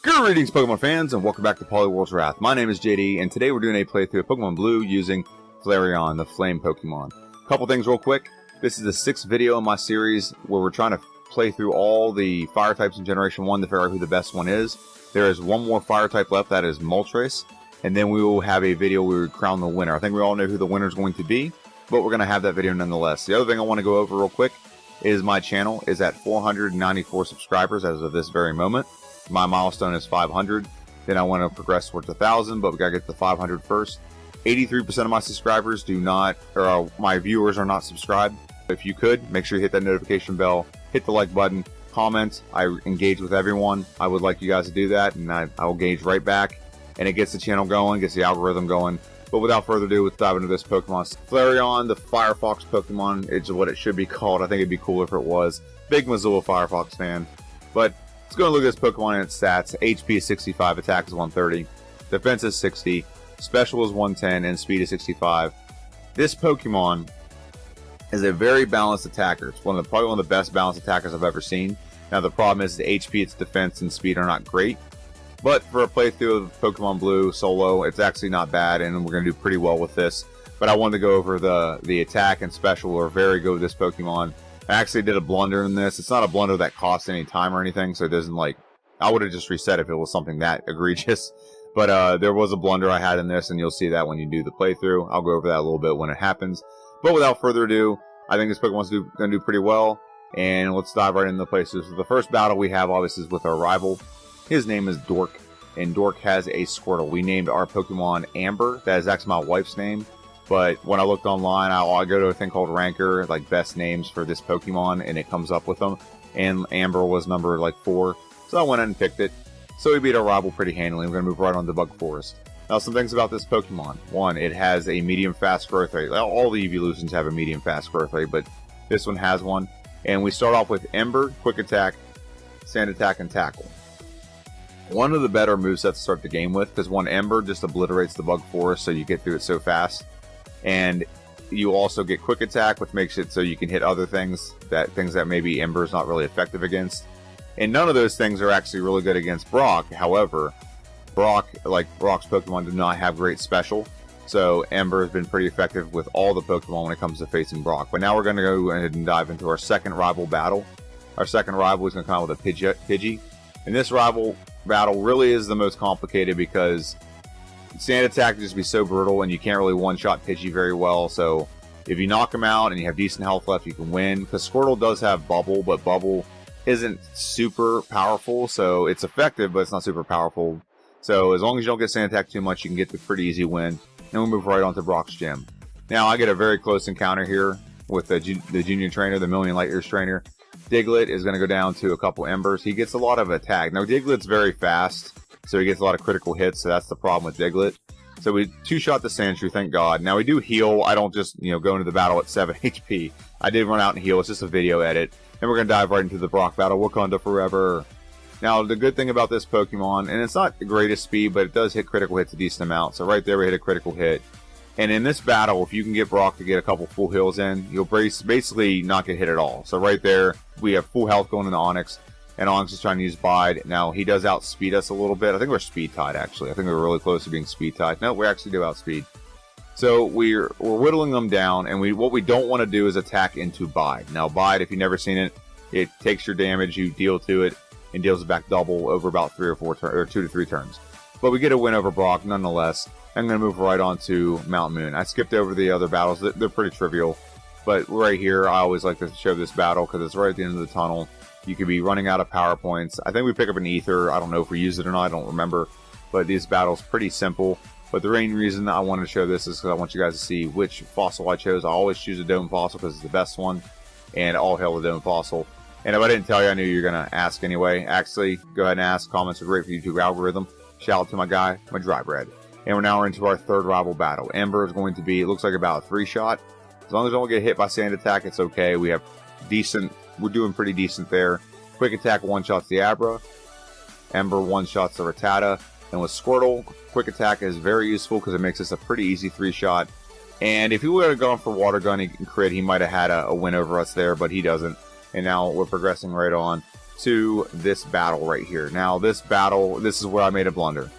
Greetings, Pokemon fans, and welcome back to Polyworld's Wrath. My name is JD, and today we're doing a playthrough of Pokemon Blue using Flareon, the Flame Pokemon. Couple things real quick. This is the 6th video in my series where we're trying to play through all the fire types in Generation 1 to figure out who the best one is. There is one more fire type left, that is Moltres, and then we will have a video where we crown the winner. I think we all know who the winner is going to be, but we're going to have that video nonetheless. The other thing I want to go over real quick is my channel is at 494 subscribers as of this very moment. My milestone is 500. Then I want to progress towards 1,000, but we gotta get to 500 first. 83% of my subscribers do not, or my viewers are not subscribed. If you could, make sure you hit that notification bell, hit the like button, comment. I engage with everyone. I would like you guys to do that, and I will engage right back. And it gets the channel going, gets the algorithm going. But without further ado, let's dive into this Pokemon. Flareon, the Firefox Pokemon, it's what it should be called. I think it'd be cooler if it was. Big Missoula Firefox fan. But let's go and look at this Pokemon and its stats. HP is 65, attack is 130, defense is 60, special is 110, and speed is 65. This Pokemon is a very balanced attacker. It's probably one of the best balanced attackers I've ever seen. Now the problem is the HP, its defense, and speed are not great. But for a playthrough of Pokemon Blue solo, it's actually not bad, and we're going to do pretty well with this. But I wanted to go over the attack and special are very good with this Pokemon. I actually did a blunder in this. It's not a blunder that costs any time or anything, so it doesn't I would have just reset if it was something that egregious. But there was a blunder I had in this, and you'll see that when you do the playthrough. I'll go over that a little bit when it happens. But without further ado, I think this Pokemon's going to do pretty well, and let's dive right into the places. So the first battle we have, obviously, is with our rival. His name is Dork, and Dork has a Squirtle. We named our Pokemon Amber. That is actually my wife's name. But when I looked online, I go to a thing called Ranker, like best names for this Pokemon, and it comes up with them. And Amber was number 4, so I went in and picked it. So we beat our rival pretty handily. We're going to move right on to Bug Forest. Now, some things about this Pokemon. One, it has a medium fast growth rate. All the evolutions have a medium fast growth rate, but this one has one. And we start off with Ember, Quick Attack, Sand Attack, and Tackle. One of the better movesets to start the game with, because one, Ember just obliterates the Bug Forest, so you get through it so fast. And you also get Quick Attack, which makes it so you can hit other things that maybe Ember is not really effective against. And none of those things are actually really good against Brock. However, Brock, like Brock's Pokemon, do not have great special. So Ember has been pretty effective with all the Pokemon when it comes to facing Brock. But now we're going to go ahead and dive into our second rival battle. Our second rival is going to come out with a Pidgey. And this rival battle really is the most complicated because Sand Attack can just be so brutal, and you can't really one-shot Pidgey very well. So if you knock him out and you have decent health left, you can win. Because Squirtle does have Bubble, but Bubble isn't super powerful. So it's effective, but it's not super powerful. So as long as you don't get Sand Attack too much, you can get the pretty easy win. And we'll move right on to Brock's Gym. Now I get a very close encounter here with the junior trainer, the Million Light Years trainer. Diglett is going to go down to a couple Embers. He gets a lot of attack. Now Diglett's very fast, so he gets a lot of critical hits, so that's the problem with Diglett. So we two-shot the Sandshrew, thank God. Now we do heal. I don't just, go into the battle at 7 HP. I did run out and heal. It's just a video edit. And we're going to dive right into the Brock battle. Wakanda forever. Now, the good thing about this Pokemon, and it's not the greatest speed, but it does hit critical hits a decent amount. So right there we hit a critical hit. And in this battle, if you can get Brock to get a couple full heals in, you'll basically not get hit at all. So right there, we have full health going into Onix. And Onix is trying to use Bide. Now, he does outspeed us a little bit. I think we're speed tied, actually. I think we're really close to being speed tied. No, we actually do outspeed. So we're whittling them down, and what we don't want to do is attack into Bide. Now, Bide, if you've never seen it, it takes your damage, you deal to it, and deals it back double over about 3 or 4 or 2 to 3 turns. But we get a win over Brock, nonetheless. I'm going to move right on to Mount Moon. I skipped over the other battles. They're pretty trivial. But right here, I always like to show this battle because it's right at the end of the tunnel. You could be running out of power points. I think we pick up an Ether. I don't know if we use it or not. I don't remember. But this battle's pretty simple. But the main reason I wanted to show this is because I want you guys to see which fossil I chose. I always choose a Dome Fossil because it's the best one. And all hail the Dome Fossil. And if I didn't tell you, I knew you were going to ask anyway. Actually, go ahead and ask. Comments are great for YouTube algorithm. Shout out to my guy, my dry bread. And we're now into our third rival battle. Ember is going to be, it looks like about a 3-shot. As long as I don't get hit by Sand Attack, it's okay. We're doing pretty decent there. Quick Attack one-shots the Abra. Ember one-shots the Rattata. And with Squirtle, Quick Attack is very useful because it makes this a pretty easy 3-shot. And if he would have gone for Water Gun and crit, he might have had a win over us there, but he doesn't. And now we're progressing right on to this battle right here. Now, this is where I made a blunder.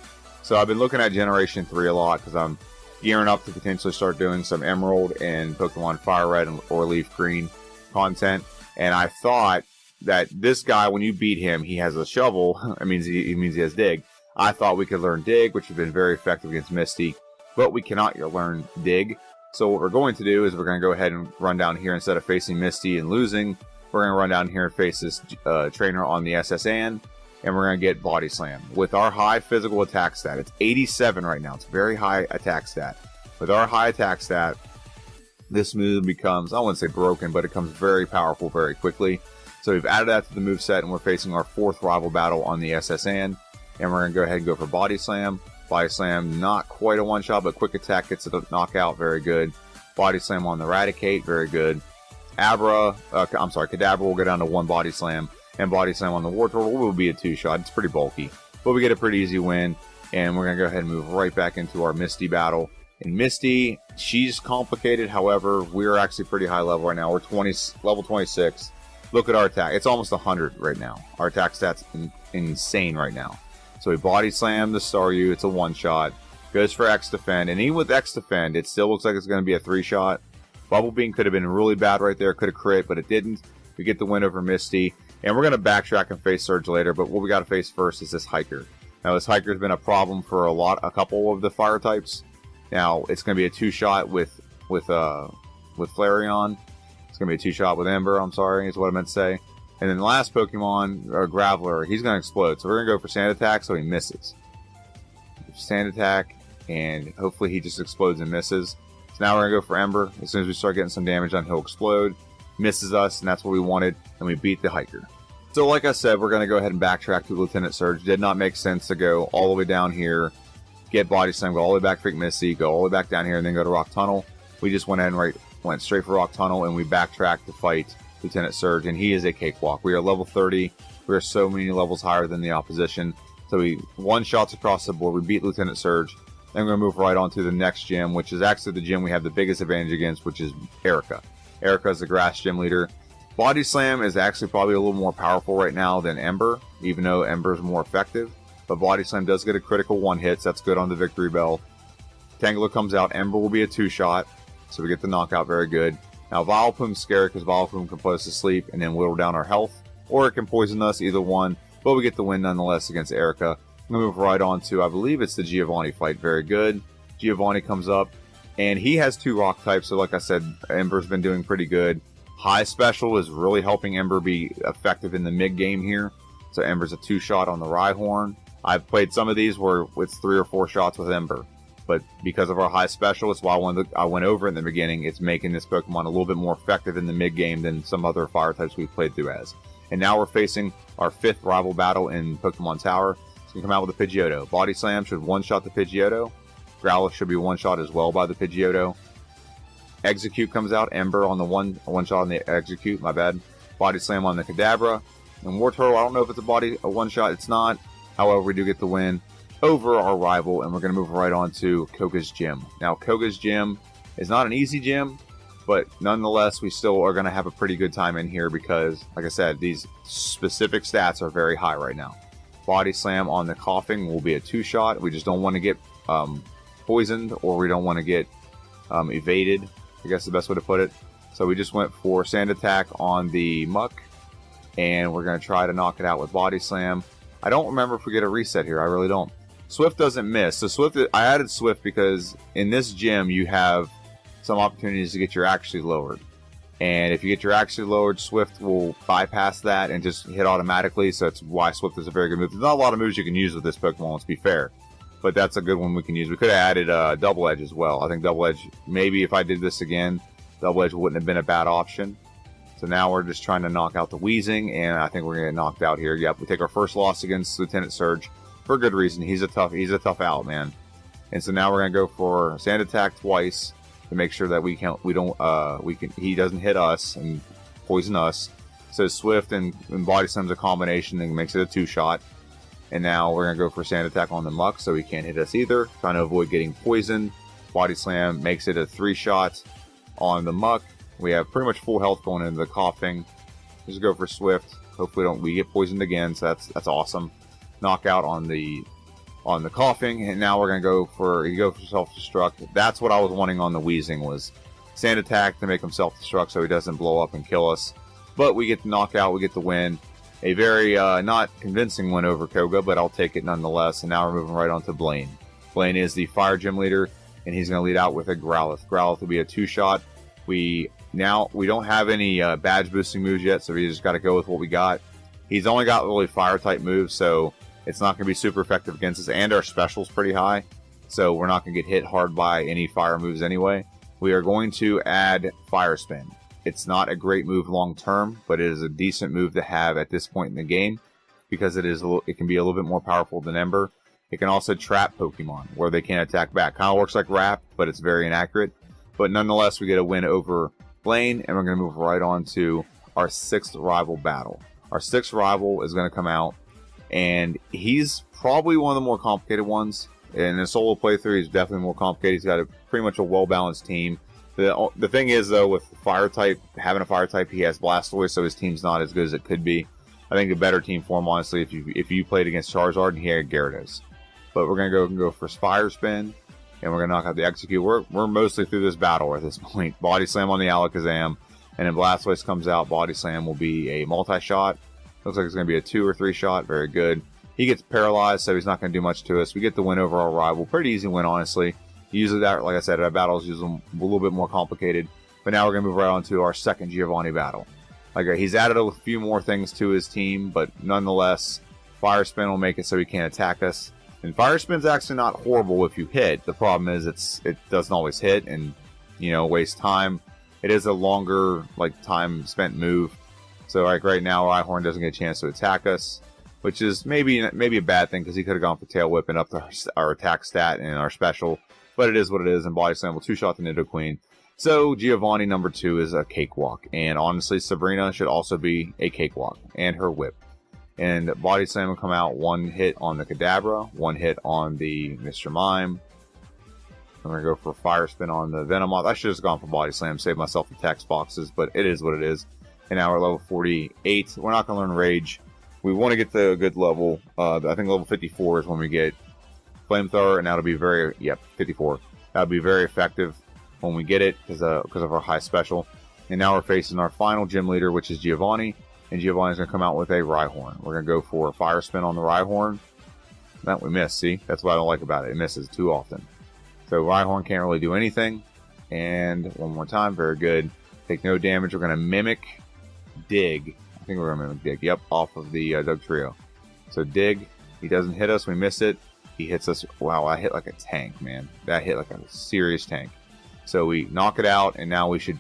So I've been looking at Generation 3 a lot because I'm gearing up to potentially start doing some Emerald and Pokemon Fire Red or Leaf Green content. And I thought that this guy, when you beat him, he has a shovel. It means he has Dig. I thought we could learn Dig, which would have been very effective against Misty, but we cannot learn Dig. So what we're going to do is we're going to go ahead and run down here instead of facing Misty and losing. We're going to run down here and face this trainer on the SSN, and we're going to get Body Slam. With our high physical attack stat, it's 87 right now. It's a very high attack stat. With our high attack stat, this move becomes, I wouldn't say broken, but it becomes very powerful very quickly. So we've added that to the moveset, and we're facing our 4th rival battle on the SSN. And we're going to go ahead and go for Body Slam. Body Slam, not quite a one-shot, but quick attack gets a knockout, very good. Body Slam on the Eradicate, very good. Kadabra will go down to 1 Body Slam. And Body Slam on the Wartortle will be a 2-shot. It's pretty bulky. But we get a pretty easy win. And we're going to go ahead and move right back into our Misty battle. And Misty, she's complicated. However, we're actually pretty high level right now. We're level 26. Look at our attack. It's almost 100 right now. Our attack stat's insane right now. So we Body Slam the Staryu. It's a 1-shot. Goes for X Defend. And even with X Defend, it still looks like it's going to be a 3-shot. Bubble Beam could have been really bad right there. Could have crit, but it didn't. We get the win over Misty. And we're going to backtrack and face Surge later. But what we got to face first is this Hiker. Now, this Hiker's been a problem for a couple of the fire types. Now, it's going to be a 2-shot with Flareon. It's going to be a 2-shot with Ember, I'm sorry, is what I meant to say. And then the last Pokemon, Graveler, he's going to explode. So we're going to go for Sand Attack so he misses. Sand Attack, and hopefully he just explodes and misses. So now we're going to go for Ember. As soon as we start getting some damage on, he'll explode. Misses us, and that's what we wanted, and we beat the Hiker. So like I said, we're going to go ahead and backtrack to Lieutenant Surge. Did not make sense to go all the way down here, get Body Slam, go all the way back to Misty, go all the way back down here, and then go to Rock Tunnel. We just went ahead and went straight for Rock Tunnel, and we backtracked to fight Lieutenant Surge, and he is a cakewalk. We are level 30. We are so many levels higher than the opposition. So we 1-shots across the board. We beat Lieutenant Surge. Then we're going to move right on to the next gym, which is actually the gym we have the biggest advantage against, which is Erica. Erica is the grass gym leader. Body Slam is actually probably a little more powerful right now than Ember, even though Ember is more effective. But Body Slam does get a critical 1-hit, so that's good on the victory bell. Tangela comes out. Ember will be a 2-shot, so we get the knockout, very good. Now, Vileplume's scary because Vileplume can put us to sleep and then whittle down our health, or it can poison us, either one, but we get the win nonetheless against Erica. I'm going to move right on to, I believe it's the Giovanni fight, very good. Giovanni comes up, and he has 2 rock types, so like I said, Ember's been doing pretty good. High Special is really helping Ember be effective in the mid-game here, so Ember's a 2-shot on the Rhyhorn. I've played some of these where it's 3 or 4 shots with Ember. But because of our high special, it's why I went over in the beginning. It's making this Pokemon a little bit more effective in the mid-game than some other fire types we've played through as. And now we're facing our 5th rival battle in Pokemon Tower. So we come out with a Pidgeotto. Body Slam should 1-shot the Pidgeotto. Growlithe should be 1-shot as well by the Pidgeotto. Execute comes out. Ember on the 1-shot on the Execute, my bad. Body Slam on the Kadabra. And Wartortle, I don't know if it's a 1-shot. It's not. However, we do get the win over our rival, and we're going to move right on to Koga's Gym. Now, Koga's Gym is not an easy gym, but nonetheless, we still are going to have a pretty good time in here because, like I said, these specific stats are very high right now. Body Slam on the Coughing will be a 2-shot. We just don't want to get poisoned, or we don't want to get evaded, I guess the best way to put it. So we just went for Sand Attack on the Muck, and we're going to try to knock it out with Body Slam. I don't remember if we get a reset here. I really don't. Swift doesn't miss. So Swift, I added Swift because in this gym you have some opportunities to get your actually lowered. And if you get your actually lowered, Swift will bypass that and just hit automatically. So that's why Swift is a very good move. There's not a lot of moves you can use with this Pokemon, let's be fair. But that's a good one we can use. We could have added Double Edge as well. I think Double Edge, maybe if I did this again, Double Edge wouldn't have been a bad option. So now we're just trying to knock out the Weezing, and I think we're going to get knocked out here. Yep, we take our first loss against Lieutenant Surge for a good reason. He's a tough out, man. And so now we're going to go for Sand Attack twice to make sure that he doesn't hit us and poison us. So Swift and Body Slam's a combination and makes it a 2-shot. And now we're going to go for Sand Attack on the Muck so he can't hit us either, trying to avoid getting poisoned. Body Slam makes it a 3-shot on the Muck. We have pretty much full health going into the Coughing. Just go for Swift. Hopefully we get poisoned again, so that's awesome. Knockout on the coughing, and now we're gonna go for self-destruct. That's what I was wanting on the wheezing, was sand attack to make him self-destruct so he doesn't blow up and kill us. But we get the knockout, we get the win. A very not convincing win over Koga, but I'll take it nonetheless. And now we're moving right on to Blaine. Blaine is the fire gym leader, and he's going to lead out with a Growlithe. Growlithe will be a 2-shot. We don't have any badge boosting moves yet, so we just got to go with what we got. He's only got really fire type moves, so it's not going to be super effective against us, and our special's pretty high, so we're not going to get hit hard by any fire moves anyway. We are going to add Fire Spin. It's not a great move long term, but it is a decent move to have at this point in the game, because it can be a little bit more powerful than Ember. It can also trap Pokemon where they can't attack back. Kind of works like Wrap, but it's very inaccurate. But nonetheless, we get a win over Blaine, and we're going to move right on to our 6th rival battle. Our 6th rival is going to come out, and he's probably one of the more complicated ones. In a solo playthrough, he's definitely more complicated. He's got pretty much a well-balanced team. The thing is, though, with having a fire type, he has Blastoise, so his team's not as good as it could be. I think a better team for him, honestly, if you played against Charizard and he had Gyarados. But we're going to go for Fire Spin, and we're going to knock out the Execute. We're mostly through this battle at this point. Body Slam on the Alakazam, and then Blastoise comes out. Body Slam will be a multi-shot. Looks like it's going to be a 2 or 3 shot. Very good. He gets paralyzed, so he's not going to do much to us. We get the win over our rival. Pretty easy win, honestly. Usually, like I said, our battles usually a little bit more complicated. But now we're going to move right on to our 2nd Giovanni battle. He's added a few more things to his team, but nonetheless, Fire Spin will make it so he can't attack us. And Fire Spin's actually not horrible if you hit. The problem is it doesn't always hit and, waste time. It is a longer, time spent move. So, right now, Rhyhorn doesn't get a chance to attack us, which is maybe a bad thing, because he could have gone for Tail Whip and upped our attack stat and our special. But it is what it is, and Body Slam will 2-shot the Nidoqueen. So, Giovanni number 2 is a cakewalk. And honestly, Sabrina should also be a cakewalk, and her whip. And Body Slam will come out, 1 hit on the Kadabra, 1 hit on the Mr. Mime. I'm going to go for Fire Spin on the Venomoth. I should have just gone for Body Slam, save myself the text boxes, but it is what it is. And now we're level 48. We're not going to learn Rage. We want to get to a good level. I think level 54 is when we get Flamethrower, and that'll be 54. That'll be very effective when we get it because of our high special. And now we're facing our final gym leader, which is Giovanni. And Giovanni's going to come out with a Rhyhorn. We're going to go for a Fire Spin on the Rhyhorn. That we missed, see? That's what I don't like about it. It misses too often. So Rhyhorn can't really do anything. And one more time, very good. Take no damage. We're going to Mimic Dig. I think we're going to Mimic Dig. Yep, off of the Dugtrio. So Dig. He doesn't hit us. We miss it. He hits us. Wow, I hit like a tank, man. That hit like a serious tank. So we knock it out, and now we should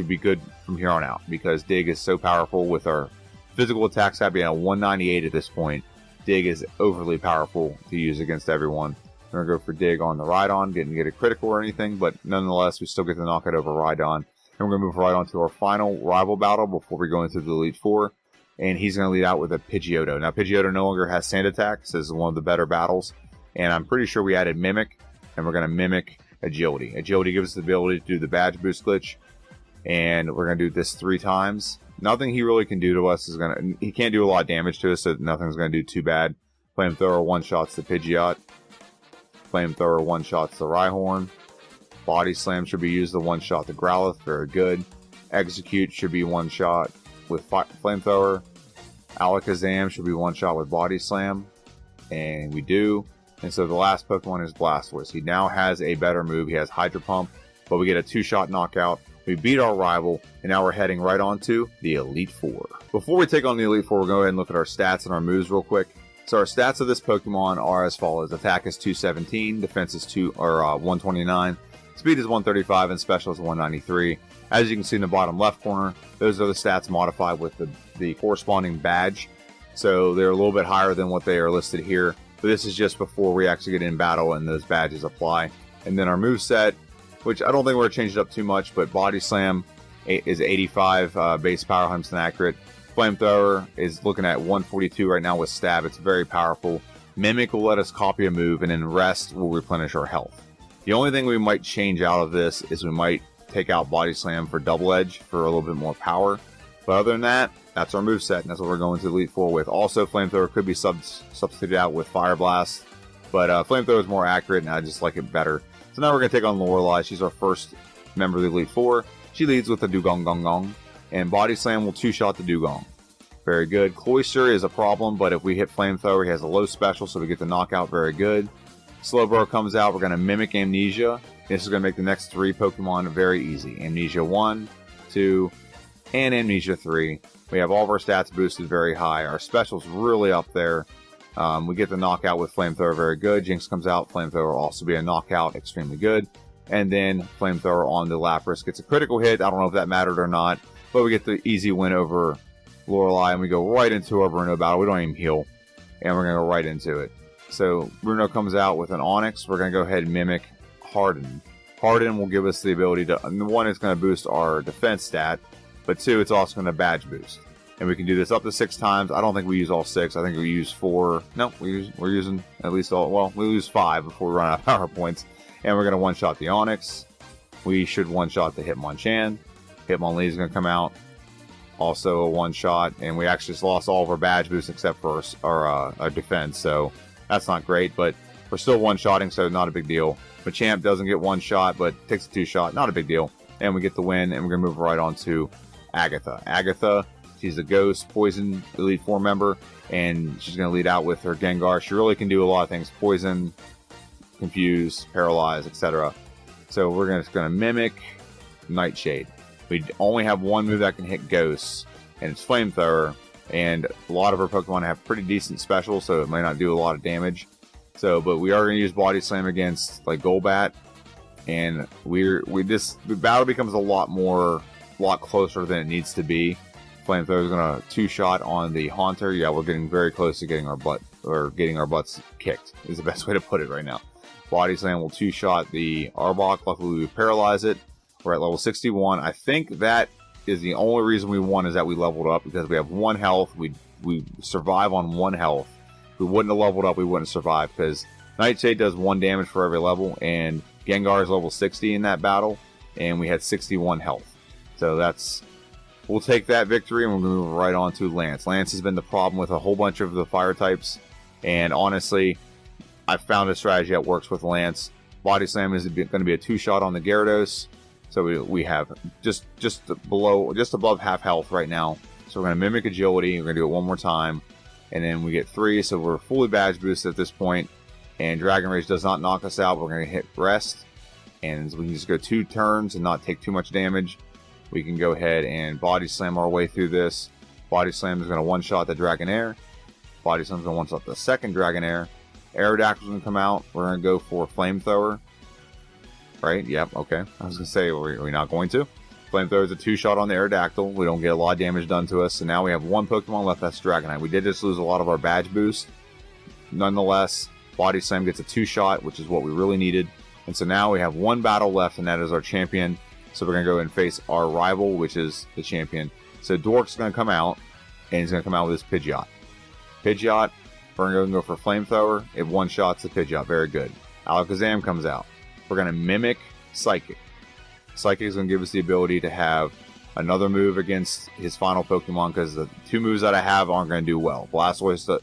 be good from here on out, because Dig is so powerful with our physical attack stat being at 198 at this point. Dig is overly powerful to use against everyone. We're going to go for Dig on the Rhydon. Didn't get a critical or anything, but nonetheless, we still get to knock it over Rhydon. And we're going to move right on to our final rival battle before we go into the Elite Four. And he's going to lead out with a Pidgeotto. Now, Pidgeotto no longer has Sand Attack. This is one of the better battles. And I'm pretty sure we added Mimic, and we're going to Mimic Agility. Agility gives us the ability to do the badge boost glitch. And we're going to do this 3 times. Nothing he really can do to us he can't do a lot of damage to us, so nothing's going to do too bad. Flamethrower 1-shots the Pidgeot. Flamethrower 1-shots the Rhyhorn. Body Slam should be used to 1-shot the Growlithe. Very good. Execute should be 1-shot with Flamethrower. Alakazam should be 1-shot with Body Slam. And we do. And so the last Pokemon is Blastoise. He now has a better move. He has Hydro Pump, but we get a 2-shot knockout. We beat our rival, and now we're heading right on to the Elite Four. Before we take on the Elite Four, we'll go ahead and look at our stats and our moves real quick. So our stats of this Pokemon are as follows. Attack is 217, defense is 129, speed is 135, and special is 193. As you can see in the bottom left corner, those are the stats modified with the corresponding badge. So they're a little bit higher than what they are listed here. But this is just before we actually get in battle and those badges apply. And then our moveset, which I don't think we're going to change it up too much, but Body Slam is 85 base power, 100% accurate. Flamethrower is looking at 142 right now with Stab. It's very powerful. Mimic will let us copy a move, and then Rest will replenish our health. The only thing we might change out of this is we might take out Body Slam for Double Edge for a little bit more power. But other than that, that's our moveset, and that's what we're going to Elite Four with. Also, Flamethrower could be substituted out with Fire Blast, but Flamethrower is more accurate, and I just like it better. So now we're going to take on Lorelei. She's our first member of the Elite Four. She leads with the Dugong Gong Gong, and Body Slam will two-shot the Dugong. Very good. Cloyster is a problem, but if we hit Flamethrower, he has a low special, so we get the knockout. Very good. Slowbro comes out. We're going to mimic Amnesia. This is going to make the next 3 Pokemon very easy. Amnesia 1, 2, and Amnesia 3. We have all of our stats boosted very high. Our special's really up there. We get the knockout with Flamethrower, very good. Jinx comes out. Flamethrower will also be a knockout, extremely good. And then Flamethrower on the Lapras gets a critical hit. I don't know if that mattered or not, but we get the easy win over Lorelei, and we go right into our Bruno battle. We don't even heal, and we're going to go right into it. So Bruno comes out with an Onix. We're going to go ahead and mimic Harden. Harden will give us the ability to, one, it's going to boost our defense stat, but 2, it's also going to badge boost. And we can do this up to 6 times. I don't think we use all 6. I think we use 4. No, we're using at least all, well, we use 5 before we run out of power points. And we're going to one-shot the Onix. We should one-shot the Hitmonchan. Hitmonlee is going to come out. Also a one-shot. And we actually just lost all of our badge boosts except for our defense. So that's not great, but we're still one-shotting, so not a big deal. Machamp doesn't get one shot, but takes a 2-shot. Not a big deal. And we get the win, and we're going to move right on to Agatha. Agatha, she's a Ghost Poison Elite Four member, and she's going to lead out with her Gengar. She really can do a lot of things. Poison, Confuse, Paralyze, etc. So we're just going to mimic Nightshade. We only have one move that can hit Ghosts, and it's Flamethrower. And a lot of our Pokemon have pretty decent specials, so it might not do a lot of damage. So, but we are going to use Body Slam against like Golbat, and the battle becomes a lot closer than it needs to be. Flamethrower is going to 2-shot on the Haunter. Yeah, we're getting very close to getting our butts kicked. Is the best way to put it right now. Body Slam will 2-shot the Arbok. Luckily, we paralyze it. We're at level 61. I think that is the only reason we won, is that we leveled up, because we have 1 health. We survive on 1 health. If we wouldn't have leveled up, we wouldn't survive, because Nightshade does 1 damage for every level, and Gengar is level 60 in that battle, and we had 61 health. So we'll take that victory, and we're going to move right on to Lance. Lance has been the problem with a whole bunch of the fire types, and honestly, I've found a strategy that works with Lance. Body Slam is going to be a 2-shot on the Gyarados, so we have just above half health right now. So we're going to mimic Agility. We're going to do it one more time, and then we get 3, so we're fully badge boosted at this point. And Dragon Rage does not knock us out. We're going to hit Rest, and we can just go 2 turns and not take too much damage. We can go ahead and Body Slam our way through this. Body Slam is going to one-shot the Dragonair. Body Slam is going to one-shot the second Dragonair. Aerodactyl is going to come out. We're going to go for Flamethrower. Right? Yep. Okay. I was going to say, are we not going to? Flamethrower is a 2-shot on the Aerodactyl. We don't get a lot of damage done to us. So now we have 1 Pokemon left. That's Dragonite. We did just lose a lot of our badge boost. Nonetheless, Body Slam gets a 2-shot, which is what we really needed. And so now we have 1 battle left, and that is our champion. So we're going to go and face our rival, which is the champion. So Dork's going to come out, and he's going to come out with his Pidgeot. Pidgeot, we're going to go for Flamethrower. It one-shots the Pidgeot. Very good. Alakazam comes out. We're going to mimic Psychic. Psychic is going to give us the ability to have another move against his final Pokemon, because the 2 moves that I have aren't going to do well. Blastoise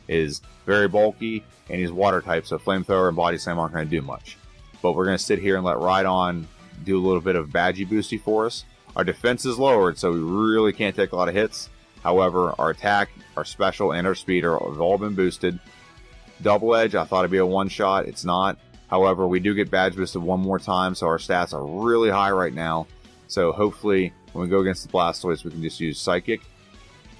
is very bulky, and he's water type, so Flamethrower and Body Slam aren't going to do much. But we're going to sit here and let Rhydon do a little bit of Badgie boosty for us. Our defense is lowered, so we really can't take a lot of hits. However, our attack, our special, and our speed have all been boosted. Double Edge, I thought it'd be a 1-shot. It's not. However, we do get badge boosted 1 more time, so our stats are really high right now. So hopefully, when we go against the Blastoise, we can just use Psychic.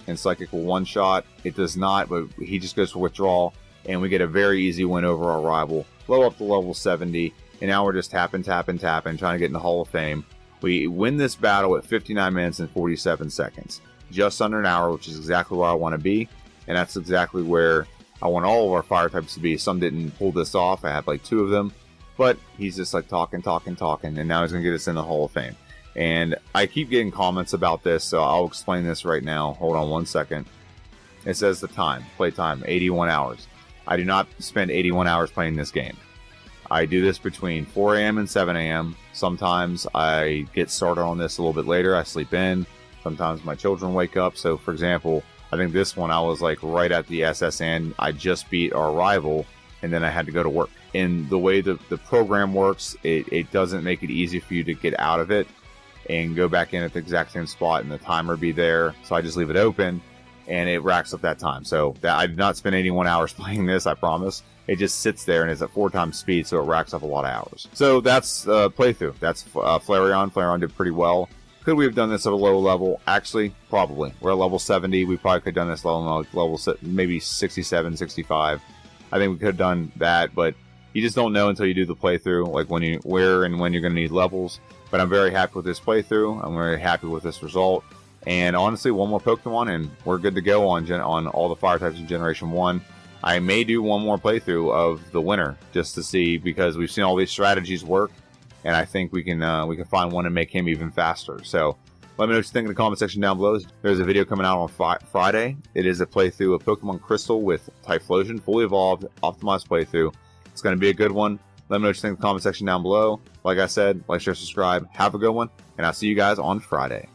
And Psychic will 1-shot. It does not, but he just goes for Withdrawal. And we get a very easy win over our rival. Low up to level 70. And now we're just tapping, trying to get in the Hall of Fame. We win this battle at 59 minutes and 47 seconds. Just under an hour, which is exactly where I want to be. And that's exactly where I want all of our fire types to be. Some didn't pull this off. I had like 2 of them. But he's just like talking. And now he's going to get us in the Hall of Fame. And I keep getting comments about this, so I'll explain this right now. Hold on 1 second. It says the time, play time, 81 hours. I do not spend 81 hours playing this game. I do this between 4 a.m. and 7 a.m. Sometimes I get started on this a little bit later. I sleep in. Sometimes my children wake up. So for example, I think this one I was like right at the SSN. I just beat our rival, and then I had to go to work. And the way the program works, it doesn't make it easy for you to get out of it and go back in at the exact same spot and the timer be there. So I just leave it open and it racks up that time. So I did not spend 81 hours playing this, I promise. It just sits there and it's at 4 times speed, so it racks up a lot of hours. So that's playthrough. That's Flareon. Flareon did pretty well. Could we have done this at a low level? Actually, probably. We're at level 70. We probably could have done this level maybe 67, 65. I think we could have done that, but you just don't know until you do the playthrough, like where and when you're going to need levels. But I'm very happy with this playthrough. I'm very happy with this result. And honestly, one more Pokemon and we're good to go on all the fire types in Generation 1. I may do one more playthrough of the winner just to see, because we've seen all these strategies work, and I think we can find one and make him even faster. So let me know what you think in the comment section down below. There's a video coming out on Friday. It is a playthrough of Pokemon Crystal with Typhlosion, fully evolved, optimized playthrough. It's going to be a good one. Let me know what you think in the comment section down below. Like I said, like, share, subscribe. Have a good one, and I'll see you guys on Friday.